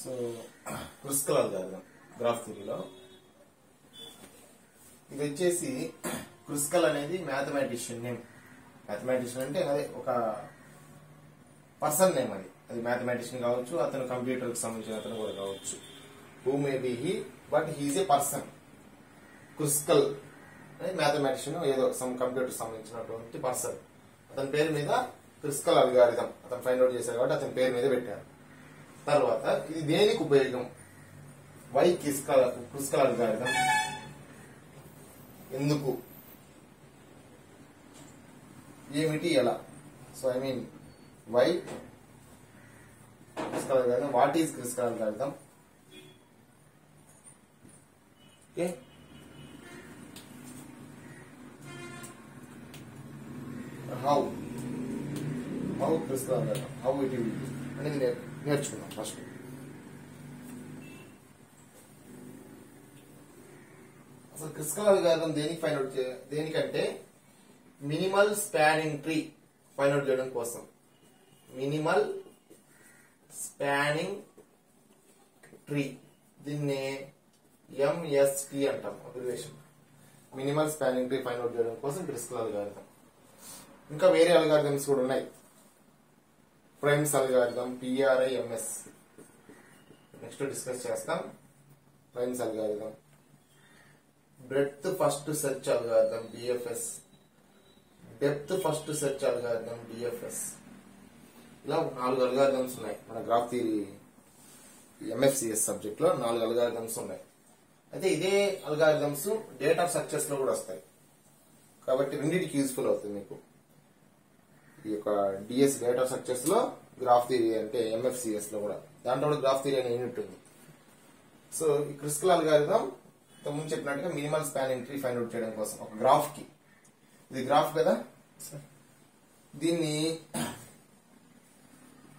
So క్రుస్కల్ algorithm graph థియరీలో ఇది వచ్చేసి క్రుస్కల్ అనేది మ్యాథమెటిషియన్ నేమ్. మ్యాథమెటిషియన్ అంటే అదే ఒక పర్సన్ నేమ్. అది మ్యాథమెటిషియన్ కావచ్చు, అతను కంప్యూటర్ కి సంబంధించిన అతను కూడా కావచ్చు. Who may be he, but he is a person. Kruskal అనేది మ్యాథమెటిషియన్, ఏదో సమ్ కంప్యూటర్ సంబంధించినటువంటి పర్సన్. అతని పేరు మీద క్రుస్కల్ అల్గారిథం అతను ఫైండ్ అవుట్ చేశారు కాబట్టి అతని పేరు మీద పెట్టారు. తర్వాత ఇది దేనికి ఉపయోగం? వై క్రుస్కల్ అల్గారిథం, ఎందుకు, ఏమిటి, ఎలా? So I mean why Kruskal algorithm, what is Kruskal algorithm, okay. How Kruskal algorithm, how it will be అనేది నేర్చుకున్నాం ఫస్ట్. అసలు క్రుస్కల్ అల్గారిథం దేనికి ఫైండ్ అవుట్ దేనికంటే minimal spanning tree find out చేయడం కోసం. మినిమల్ స్పానింగ్ ట్రీ, దీన్ని MST అంటాం abbreviation. Minimal spanning tree find out చేయడం కోసం క్రుస్కల్ అల్గారిథం. ఇంకా వేరే అల్గారిథమ్స్ కూడా ఉన్నాయి. Prim's algorithm, P R I M S, next discuss చేస్తాం. Prim's algorithm, breadth first search algorithm BFS, depth first search algorithm DFS. ఇలా 4 అల్గారిథమ్స్ ఉన్నాయి. మన గ్రాఫ్ థియరీ ఎంఎఫ్సిఎస్ సబ్జెక్ట్ లో 4 అల్గారిథమ్స్ ఉన్నాయి. అయితే ఇదే అల్గారిథమ్స్ డేటా స్ట్రక్చర్స్ లో కూడా వస్తాయి కాబట్టి రెండింటికి యూజ్ఫుల్ అవుతుంది మీకు. ఈ యొక్క డిఎస్ డేటా స్ట్రక్చర్స్ లో, గ్రాఫ్ థియరీ అంటే ఎంఎఫ్సిఎస్ లో కూడా, దాంట్లో కూడా గ్రాఫ్ థియరీ అనే యూనిట్ ఉంది. సో ఈ క్రుస్కల్ అల్గారిథం ముందు చెప్పినట్టుగా minimal spanning tree find out చేయడం కోసం ఒక గ్రాఫ్ కి, ఇది గ్రాఫ్ కదా, దీన్ని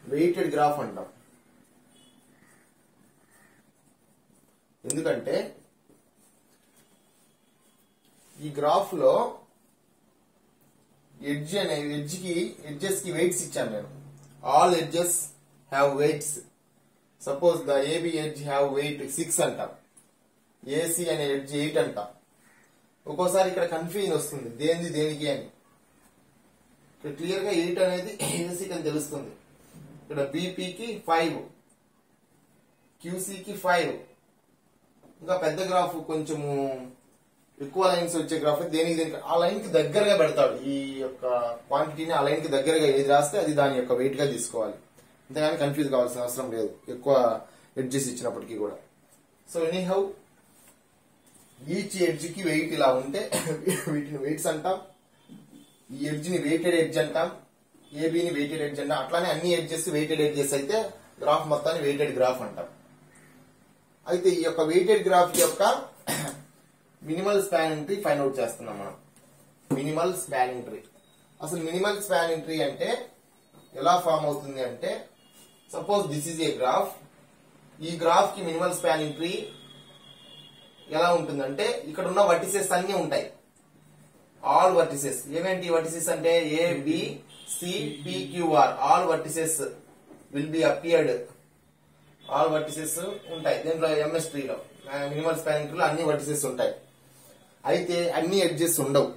వెయిటెడ్ గ్రాఫ్ అంటాం. ఎందుకంటే ఈ గ్రాఫ్ లో ఎడ్జెస్ కి వెయిట్స్ ఇచ్చాను నేను. All edges have weights. Suppose the AB edge have weight 6 అంటాం, ఏసీ అనే ఎడ్జ్ 8 అంటాం. ఒక్కోసారి ఇక్కడ కన్ఫ్యూజన్ వస్తుంది దేనిది దేనికి అని. ఇక్కడ క్లియర్ గా 8 అనేది ఏసీకి అని తెలుస్తుంది. ఇక్కడ బీపీకి 5, క్యూసీకి 5. ఇంకా పెద్ద గ్రాఫ్ కొంచెము ఎక్కువ లైన్స్ వచ్చే గ్రాఫ్ దేనికి ఆ లైన్ కి దగ్గరగా పెడతాడు. ఈ యొక్క క్వాంటిటీని ఆ లైన్ కి దగ్గరగా ఏది రాస్తే అది దాని యొక్క వెయిట్ గా తీసుకోవాలి. అంతేగాని కన్ఫ్యూజ్ కావాల్సిన అవసరం లేదు ఎక్కువ ఎడ్జెస్ ఇచ్చినప్పటికీ కూడా. So any how each edge కి వెయిట్ ఇలా ఉంటే వీటిని వెయిట్స్ అంటాం. ఈ ఎడ్జ్ ని వెయిటెడ్ ఎడ్జ్ అంటాం, ఏబిని వెయిటెడ్ ఎడ్జ్ అంటాం. అట్లానే అన్ని ఎడ్జెస్ వెయిటెడ్ ఎడ్జెస్ అయితే గ్రాఫ్ మొత్తాన్ని వెయిటెడ్ గ్రాఫ్ అంటాం. అయితే ఈ యొక్క వెయిటెడ్ గ్రాఫ్ యొక్క minimal spanning tree find out చేస్తున్నాం మనం. మినిమల్ స్పానింగ్ ట్రీ, అసలు మినిమల్ స్పానింగ్ ట్రీ అంటే ఎలా ఫామ్ అవుతుంది అంటే, suppose this is a graph. ఈ గ్రాఫ్ కి మినిమల్ స్పానింగ్ ట్రీ ఎలా ఉంటుందంటే, ఇక్కడ ఉన్న వర్టిసెస్ అన్ని ఉంటాయి. All vertices. ఏమేంటి వర్టిసెస్ అంటే A B C P QR, all vertices will be appeared. All vertices ఉంటాయి దీంట్లో ఎంఎస్ ట్రీలో. మినిమల్ స్పానింగ్ ట్రీలో అన్ని వర్టిసెస్ ఉంటాయి. అయితే అన్ని ఎడ్జెస్ ఉండవు.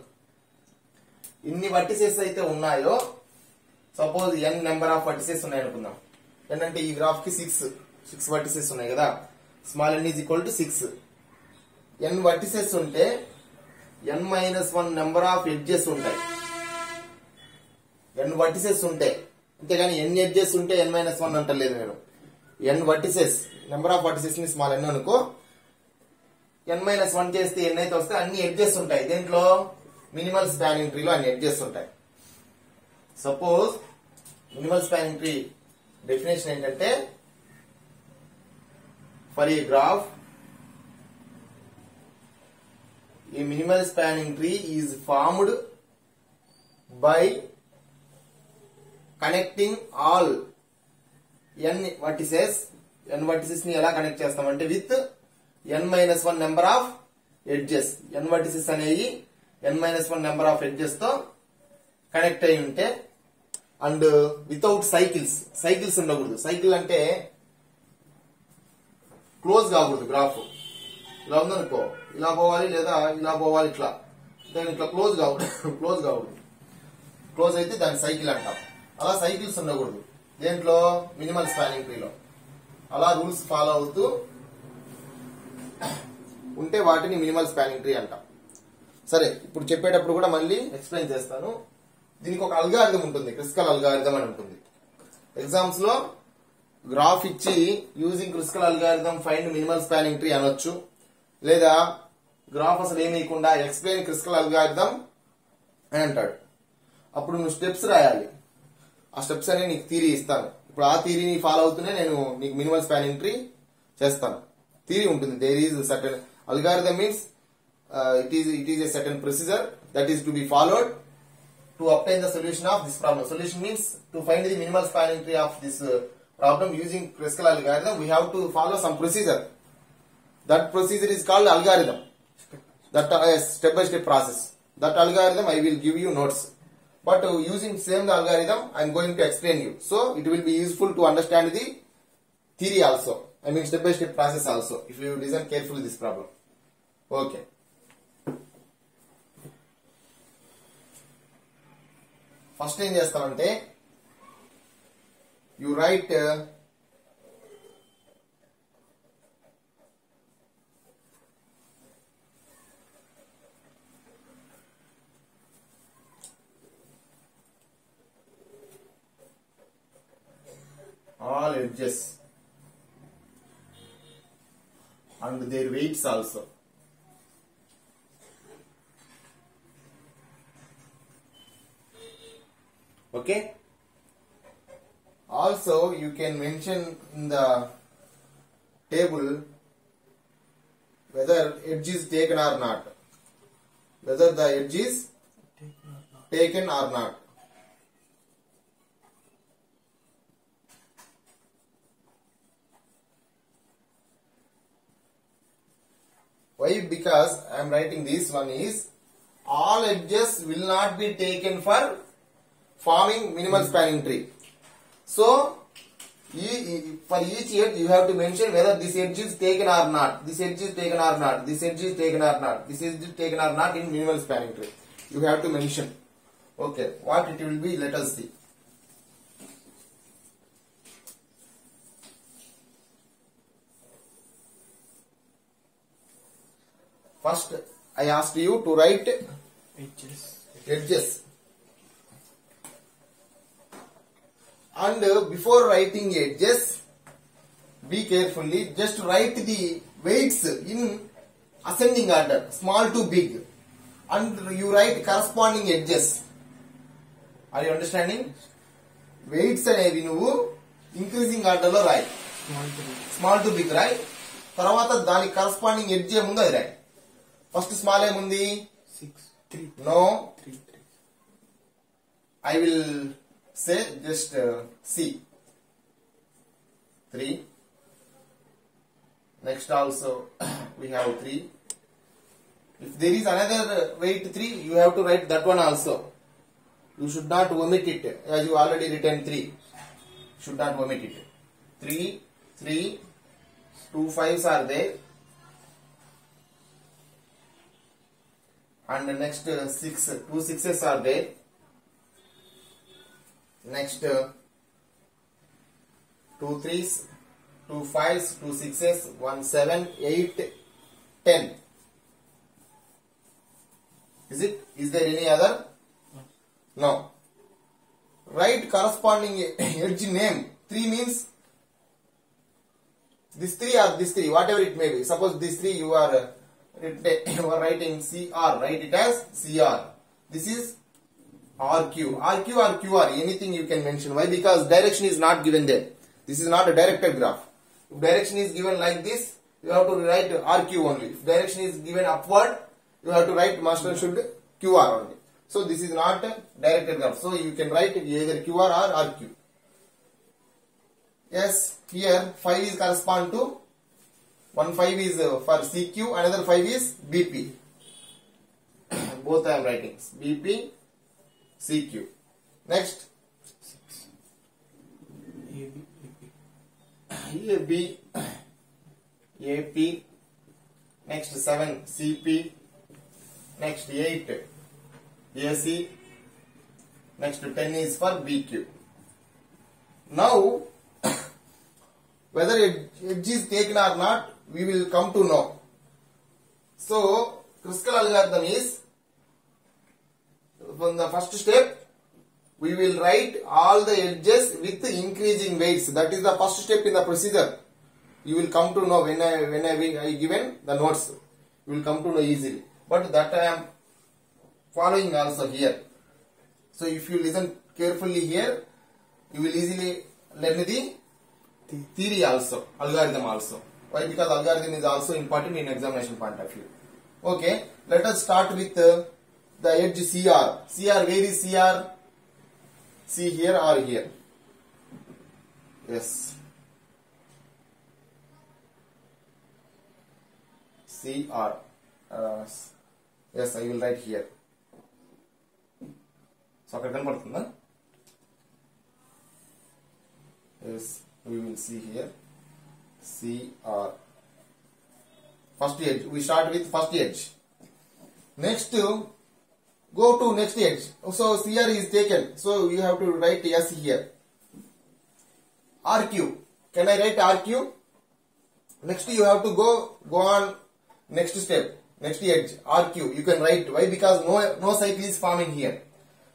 ఇన్ని వర్టిసెస్ అయితే ఉన్నాయో, suppose N number of vertices ఉన్నాయి అనుకుందాం. ఎన్ అంటే ఈ గ్రాఫ్ కి 6 వర్టిసెస్ ఉన్నాయి కదా. Small N is equal to 6. N vertices ఉంటే n-1 నెంబర్ ఆఫ్ ఎడ్జెస్ ఉంటాయి. ఎన్ వర్టిసెస్ ఉంటే, అంతేగాని ఎన్ని ఎడ్జెస్ ఉంటే n-1 అంటలేదు నేను. ఎన్ వర్టిసెస్, నెంబర్ ఆఫ్ వర్టిసెస్ ని స్మాల్ ఎన్ అనుకో. n-1 చేస్తే ఎన్ అయితే వస్తే అన్ని ఎడ్జెస్ ఉంటాయి. దీంట్లో మినిమల్ స్పానింగ్ ట్రీలో అన్ని ఎడ్జెస్ ఉంటాయి. Suppose minimal spanning tree definition ఏంటంటే, for a graph a minimal spanning tree is formed by connecting all n vertices. n vertices ని ఎలా కనెక్ట్ చేస్తామంటే with n-1 number of edges. n vertices అనేవి n-1 number of edges తో connect అయి ఉంటే, and without cycles ఉండకూడదు. Cycle అంటే close కాకూడదు గ్రాఫ్. ఇలా ఉందనుకో, ఇలా పోవాలి లేదా ఇలా పోవాలి, ఇట్లా దాని ఇట్లా క్లోజ్ కాకూడదు. క్లోజ్ అయితే దాని సైకిల్ అంటాం. అలా సైకిల్స్ ఉండకూడదు దేంట్లో, మినిమల్ స్పానింగ్ ట్రీలో. అలా రూల్స్ ఫాలో అవుతూ ఉంటే వాటిని మినిమల్ స్పానింగ్ ట్రీ అంటాం. సరే, ఇప్పుడు చెప్పేటప్పుడు కూడా మళ్ళీ ఎక్స్ప్లెయిన్ చేస్తాను. దీనికి ఒక అల్గారిథం ఉంటుంది, క్రిస్కల్ అల్గారిథం అని ఉంటుంది. ఎగ్జామ్స్ లో గ్రాఫ్ ఇచ్చి using Kruskal algorithm find minimal spanning tree అనొచ్చు, లేదా గ్రాఫ్ అసలు ఏమీయకుండా ఎక్స్ప్లెయిన్ క్రిస్కల్ అల్గారిథం అని అంటాడు. అప్పుడు నువ్వు స్టెప్స్ రాయాలి. ఆ స్టెప్స్ అనేవి నీకు థియరీ ఇస్తాను. ఇప్పుడు ఆ థియరీని ఫాలో అవుతూనే నేను నీకు మినిమల్ స్పానింగ్ ట్రీ చేస్తాను. థియరీ ఉంటుంది. There is certain algorithm means it is a certain procedure that is to be followed to obtain the solution of this problem. Solution means to find the minimal spanning tree of this problem using Kruskal algorithm. We have to follow some procedure. That procedure is called algorithm. That step by step process. That algorithm I will give you notes. But using same algorithm I am going to explain you. So it will be useful to understand the theory also. I mean step by step process also. If you listen carefully this problem. Okay. First ఏం చేస్తామంటే you right all edges and their weights also. Okay. Also you can mention in the table whether edge is taken or not, whether the edge is taken or not. Why? Because I am writing this one is all edges will not be taken for forming minimal spanning tree. So for each edge you have to mention whether this edge is taken or not, this edge is taken or not, this edge is taken or not, this edge is taken or not in minimal spanning tree. You have to mention. Okay, what it will be, let us see. First I asked you to write edges. And before writing edges, be carefully, just write the weights in ascending order, small to big, and you write corresponding edges. Are you understanding? Weights అనేవి నువ్వు increasing order లో రాయి, small to big రాయి. తర్వాత దానికి corresponding edge ఏముందో అది రాయి. ఫస్ట్ స్మాల్ ఏముంది, 6 no, I will say just C 3. Next also we have 3. If there is another weight 3, you have to write that one also. You should not omit it, as you already written 3. Should not omit it. 3, 3, 2 5s are there, and next 6, 2 6s are there. Next 2 3s, 2 5s, 2 6s, 1 7, 8, 10. Is there any other? No. Write corresponding edge name. 3 means this 3 or this 3, whatever it may be. Suppose this 3 you are writing CR, write it as CR. This is RQ or QR, anything you can mention. Why? Because direction is not given there. This is not a directed graph. If direction is given like this, you have to write RQ only. If direction is given upward, you have to write must and should QR only. So this is not a directed graph. So you can write either QR or RQ. Yes, here 5 is correspond to, one 5 is for CQ, another 5 is BP. Both I am writing BP, CQ. Next AB AP, next 7 CP, next 8 AC, next 10 is for BQ. Now whether edge is taken or not, we will come to know. So Kruskal algorithm is, from the first step, we will write all the edges with increasing weights. That is the first step in the procedure. You will come to know when I given the notes. You will come to know easily. But that I am following also here. So if you listen carefully here, you will easily learn the theory also, algorithm also. Why? Because algorithm is also important in examination point of view. Okay, let us start with the edge CR. CR, where is CR? See here or here? Yes. CR. Yes, I will write here. So, akkada kanapadutunda? Yes, we will see here. CR. First edge. We start with first edge. Next, go to next edge. So CR is taken. So you have to write S here. RQ. Can I write RQ? Next you have to go on next step. Next edge. RQ. You can write. Why? Because no cycle is forming here.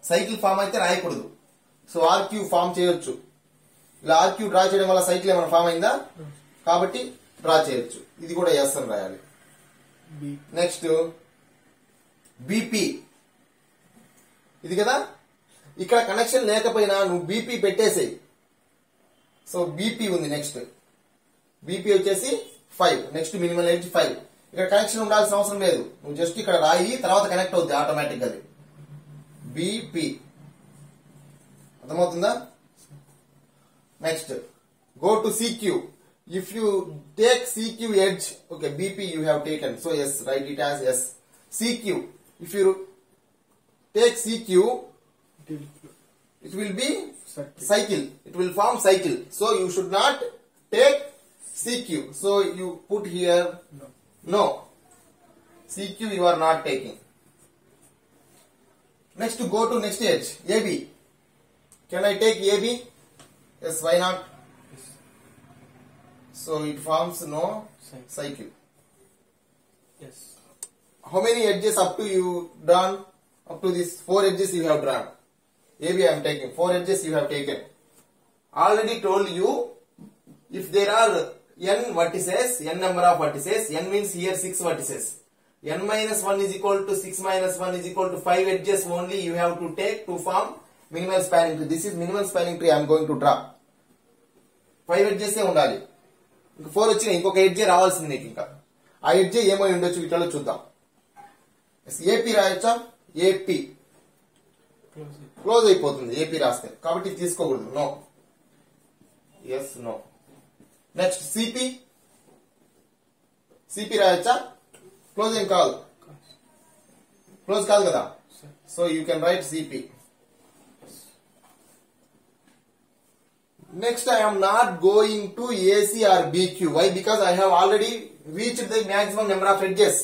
Cycle form అయితే రాయకూడదు. So RQ form చేయొచ్చు. ఇలా RQ draw చేయడం వల్ల cycle ఏమైనా form అయిందా? కాబట్టి draw చేయొచ్చు. ఇది కూడా S అని రాయాలి. Next BP. ఇది కదా, ఇక్కడ కనెక్షన్ లేకపోయినా నువ్వు BP పెట్టేసేయి. సో BP ఉంది. నెక్స్ట్ BP వచ్చేసి 5. Next minimal edge 5. ఇక్కడ కనెక్షన్ ఉండాల్సిన అవసరం లేదు. నువ్వు జస్ట్ ఇక్కడ రాయి, తర్వాత కనెక్ట్ అవుద్ది ఆటోమేటిక్ గా. అది BP. అర్థమవుతుందా? Next go to CQ. If you take CQ edge, okay, BP you have taken, so yes, write it as S. CQ, if you take CQ, it will be cycle. It will form cycle. So you should not take CQ. So you put here no. CQ you are not taking. Next go to next edge, AB. Can I take AB? Yes, why not? So it forms no cycle. Yes. How many edges up to you drawn? Up to these 4 edges you have drawn. AB I am taking. 4 edges you have taken. Already told you, if there are n vertices, n number of vertices, n means here 6 vertices. n minus 1 is equal to 6 minus 1 is equal to 5 edges only you have to take to form minimal spanning tree. This is minimal spanning tree I am going to draw. 5 edges ఉండాలి. ఇంకా 4 వచ్చినాయి, ఇంకొక ఎడ్జే రావాల్సింది నీకు. ఇంకా ఆ ఎడ్జే ఏమై ఉండొచ్చు వీటిలో చూద్దాం. ఏపీ రాయొచ్చా? ఏపీ క్లోజ్ అయిపోతుంది ఏపీ రాస్తే, కాబట్టి తీసుకోకూడదు. No. Yes, no. Next CP. CP రాయొచ్చా? క్లోజ్ ఏం కాదు, క్లోజ్ కాదు కదా. So you can write CP. Next, I am not going to AC or BQ. Why? Because I have already reached the maximum number of edges.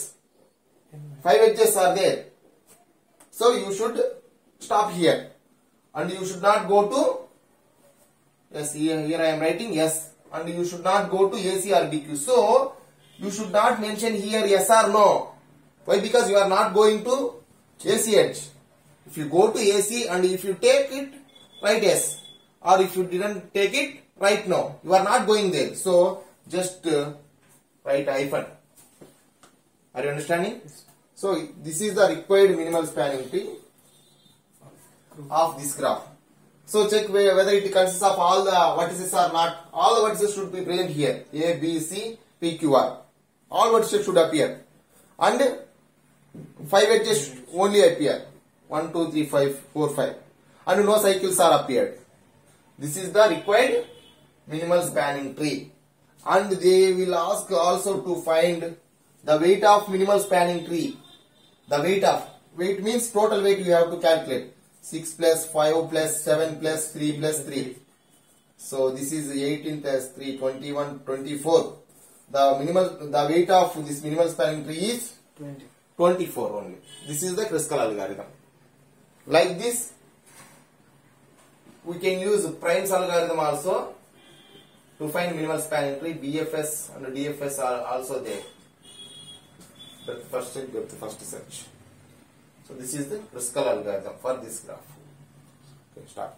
5 edges are there. So you should stop here. And you should not go to, yes, here I am writing yes. And you should not go to AC or BQ. So, you should not mention here yes or no. Why? Because you are not going to AC edge. If you go to AC and if you take it, write yes. Or if you didn't take it, write no. You are not going there. So, just write hyphen. Are you understanding? Yes. So, this is the required minimal spanning tree of this graph. So, check whether it consists of all the vertices or not. All the vertices should be present here. A, B, C, P, Q, R. All vertices should appear. And 5 edges only appear. 1, 2, 3, 5, 4, 5. And no cycles are appeared. This is the required minimal spanning tree. And they will ask also to find the weight of minimal spanning tree. The weight means total weight you have to calculate. 6 plus 5 plus 7 plus 3 plus 3. So this is 18 plus 3, 21, 24. the weight of this minimal spanning tree is 20. 24 only. This is the Kruskal algorithm. Like this, we can use Prime's algorithm also to find minimal spanning tree. BFS and DFS are also there. But first search. So this is the Kruskal algorithm for this graph. Okay, start.